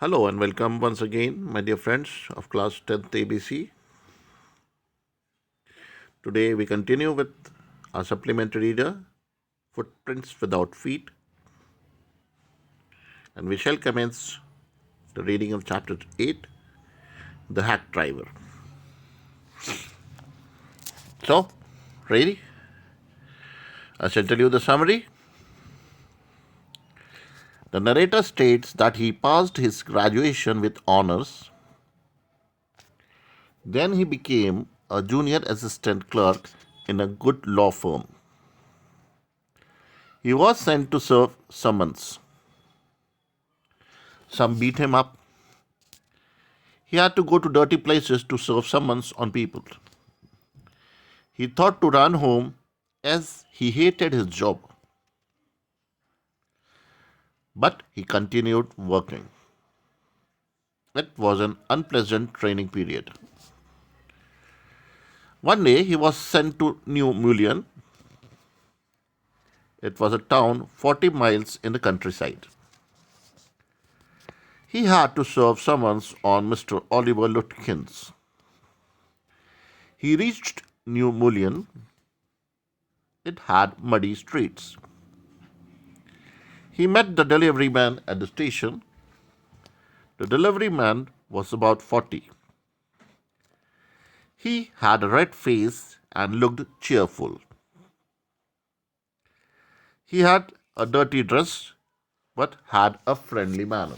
Hello and welcome once again, my dear friends of class 10th ABC. Today we continue with our supplementary reader, Footprints Without Feet, and we shall commence the reading of chapter 8, The Hack Driver. So, ready? I shall tell you the summary. The narrator states that he passed his graduation with honors. Then he became a junior assistant clerk in a good law firm. He was sent to serve summons. Some beat him up. He had to go to dirty places to serve summons on people. He thought to run home as he hated his job. But he continued working. It was an unpleasant training period. One day he was sent to New Mullion. It was a town 40 miles in the countryside. He had to serve summons on Mr. Oliver Lutkins. He reached New Mullion. It had muddy streets. He met the delivery man at the station. The delivery man was about 40. He had a red face and looked cheerful. He had a dirty dress but had a friendly manner.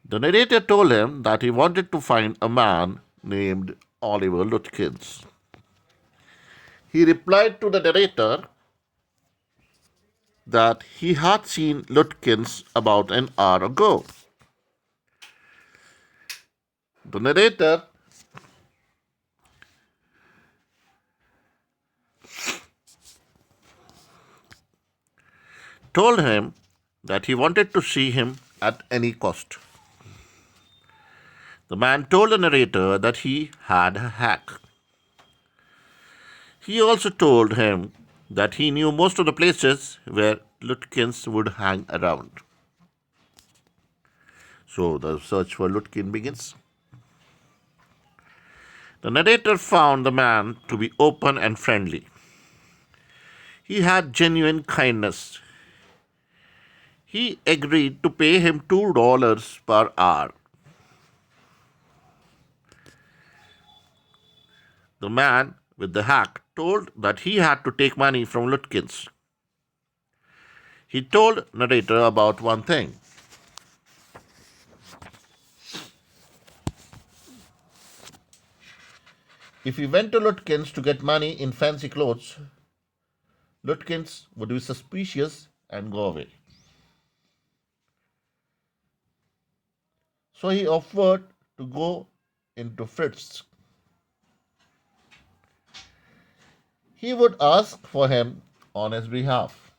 The narrator told him that he wanted to find a man named Oliver Lutkins. He replied to the narrator that he had seen Lutkins about an hour ago. The narrator told him that he wanted to see him at any cost. The man told the narrator that he had a hack. He also told him that he knew most of the places where Lutkins would hang around. So the search for Lutkin begins. The narrator found the man to be open and friendly. He had genuine kindness. He agreed to pay him $2 per hour. The man with the hack told that he had to take money from Lutkins. He told narrator about one thing. If he went to Lutkins to get money in fancy clothes, Lutkins would be suspicious and go away. So he offered to go into Fritz. He would ask for him on his behalf.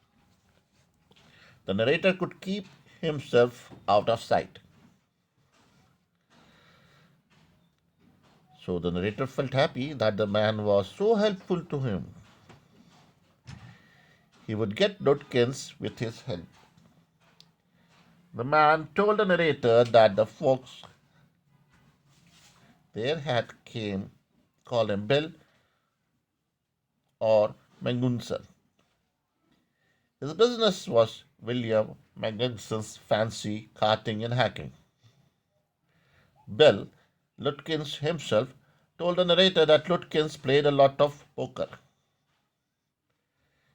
The narrator could keep himself out of sight. So the narrator felt happy that the man was so helpful to him. He would get Lutkins with his help. The man told the narrator that the folks there had called him Bill or Mangunson. His business was William Mangunson's fancy carting and hacking. Bill, Lutkins himself, told the narrator that Lutkins played a lot of poker.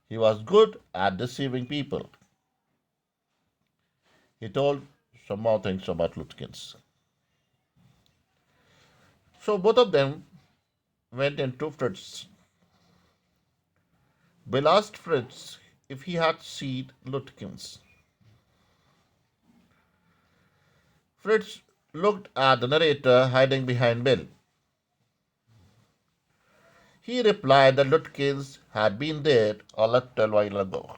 He was good at deceiving people. He told some more things about Lutkins. So both of them went into Fritz. Bill asked Fritz if he had seen Lutkins. Fritz looked at the narrator hiding behind Bill. He replied that Lutkins had been there a little while ago.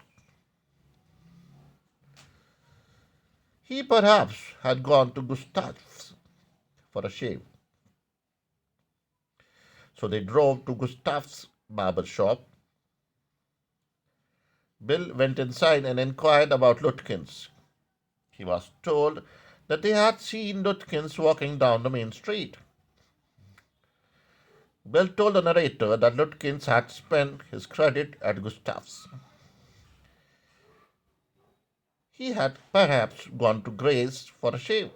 He perhaps had gone to Gustav's for a shave. So they drove to Gustav's barber shop. Bill went inside and inquired about Lutkins. He was told that they had seen Lutkins walking down the main street. Bill told the narrator that Lutkins had spent his credit at Gustav's. He had perhaps gone to Gray's for a shave.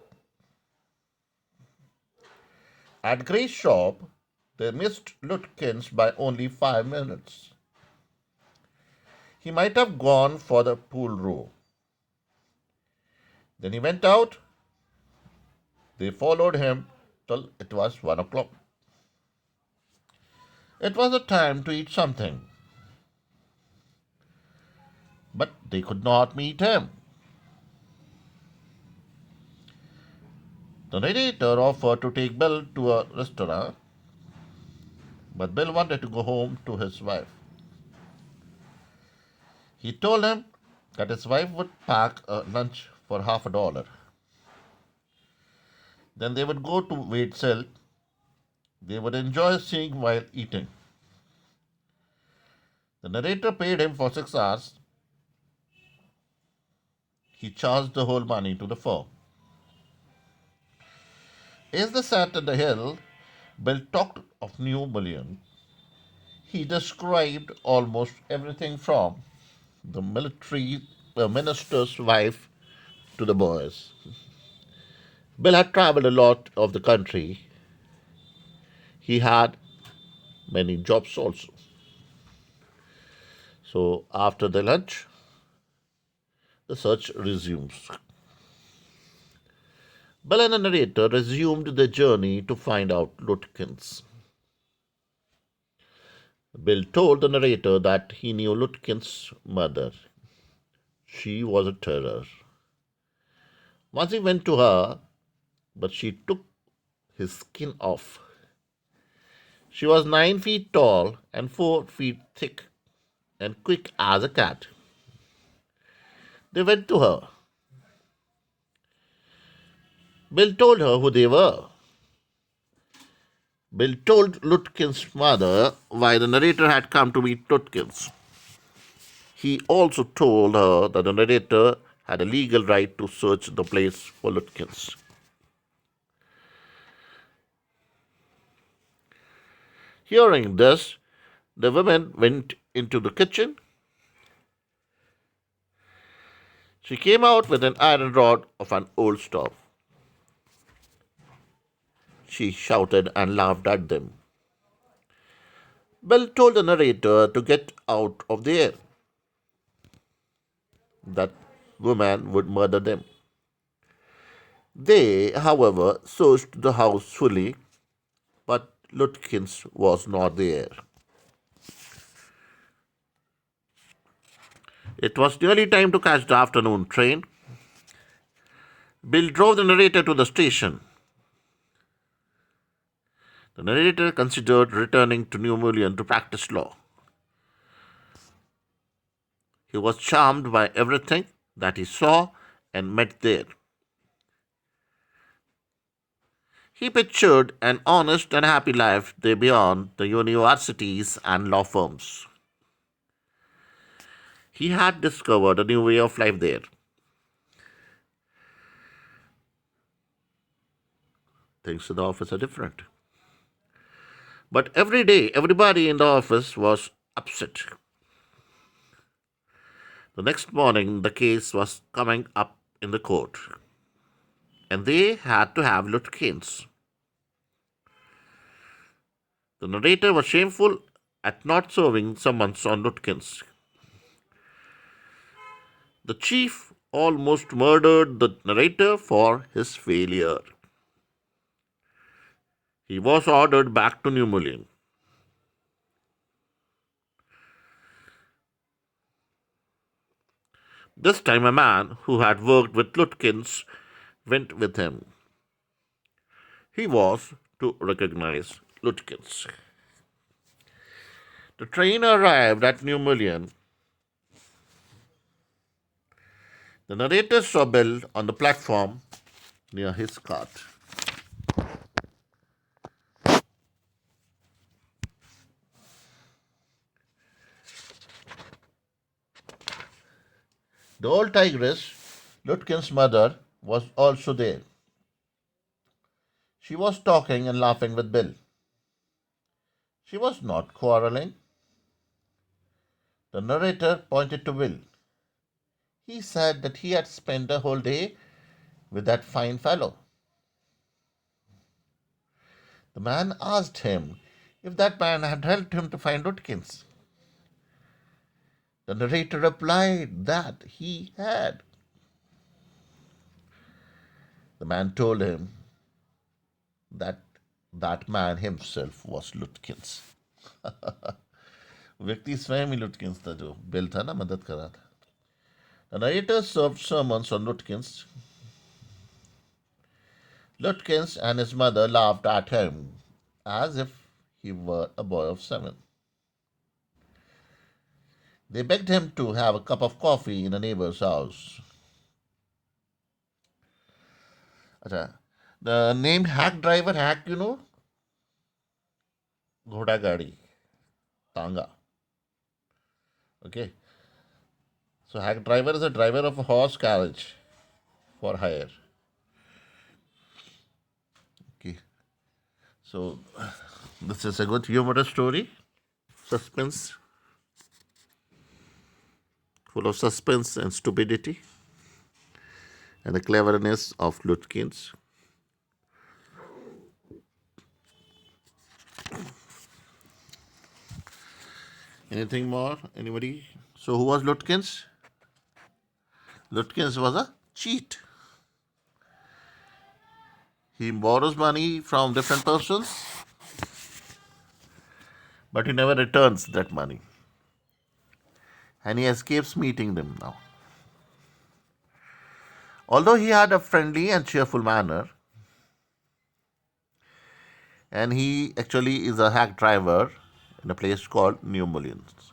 At Gray's shop, they missed Lutkins by only 5 minutes. He might have gone for the pool row. Then he went out. They followed him till it was 1 o'clock. It was a time to eat something, but they could not meet him. The narrator offered to take Bill to a restaurant, but Bill wanted to go home to his wife. He told him that his wife would pack a lunch for $50. Then they would go to Wade's Hill. They would enjoy seeing while eating. The narrator paid him for 6 hours. He charged the whole money to the firm. As they sat at the hill, Bill talked of New Mullion. He described almost everything from the military minister's wife to the boys. Bill had traveled a lot of the country. He had many jobs also. So after the lunch, the search resumes. Bill and the narrator resumed their journey to find out Lutkins. Bill told the narrator that he knew Lutkins' mother. She was a terror. Once he went to her, but she took his skin off. She was 9 feet tall and 4 feet thick and quick as a cat. They went to her. Bill told her who they were. Bill told Lutkins' mother why the narrator had come to meet Lutkins. He also told her that the narrator had a legal right to search the place for Lutkins. Hearing this, the woman went into the kitchen. She came out with an iron rod of an old stove. She shouted and laughed at them. Bill told the narrator to get out of there. That woman would murder them. They, however, searched the house fully, but Lutkins was not there. It was nearly time to catch the afternoon train. Bill drove the narrator to the station. The narrator considered returning to New Mullion to practice law. He was charmed by everything that he saw and met there. He pictured an honest and happy life there beyond the universities and law firms. He had discovered a new way of life there. Things in the office are different. But every day, everybody in the office was upset. The next morning, the case was coming up in the court, and they had to have Lutkins. The narrator was shameful at not serving summons on Lutkins. The chief almost murdered the narrator for his failure. He was ordered back to New Mullion. This time, a man who had worked with Lutkins went with him. He was to recognize Lutkins. The train arrived at New Mullion. The narrator saw Bill on the platform near his cart. The old tigress Lutkin's mother was also there. She was talking and laughing with Bill. She was not quarreling. The narrator pointed to Bill. He said that he had spent a whole day with that fine fellow. The man asked him if that man had helped him to find Lutkins. The narrator replied that he had. The man told him that that man himself was Lutkins. व्यक्ति स्वयं ही लुटकिंस था जो bill था ना मदद कर रहा था. The narrator served sermons on Lutkins. Lutkins and his mother laughed at him as if he were a boy of 7. They begged him to have a cup of coffee in a neighbor's house. अच्छा, the name hack driver, hack, घोड़ा गाड़ी, tanga. Okay. So hack driver is a driver of a horse carriage for hire. Okay. So this is a good humorous story. Suspense, full of suspense and stupidity, and the cleverness of Lutkins. Anything more? Anybody? So who was Lutkins? Lutkins was a cheat. He borrows money from different persons, but he never returns that money. And he escapes meeting them now. Although he had a friendly and cheerful manner, and he actually is a hack driver in a place called New Orleans.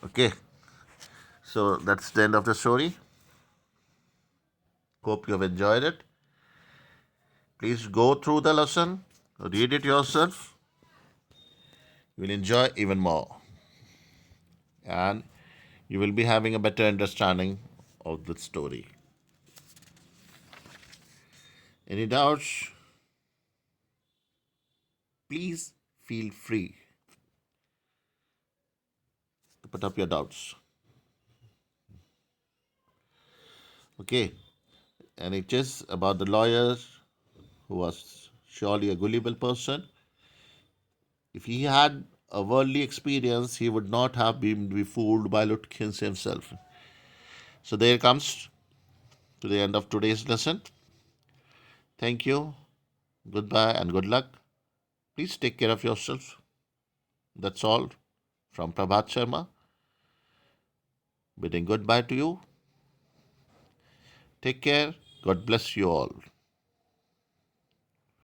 Okay, so that's the end of the story. Hope you have enjoyed it. Please go through the lesson, read it yourself. You will enjoy even more, and you will be having a better understanding of the story. Any doubts? Please feel free to put up your doubts. Okay, and it is about the lawyer who was surely a gullible person. If he had a worldly experience, he would not have been befooled by Lutkins himself. So there comes to the end of today's lesson. Thank you, goodbye, and good luck. Please take care of yourself. That's all from Prabhat Sharma. Bidding goodbye to you. Take care. God bless you all.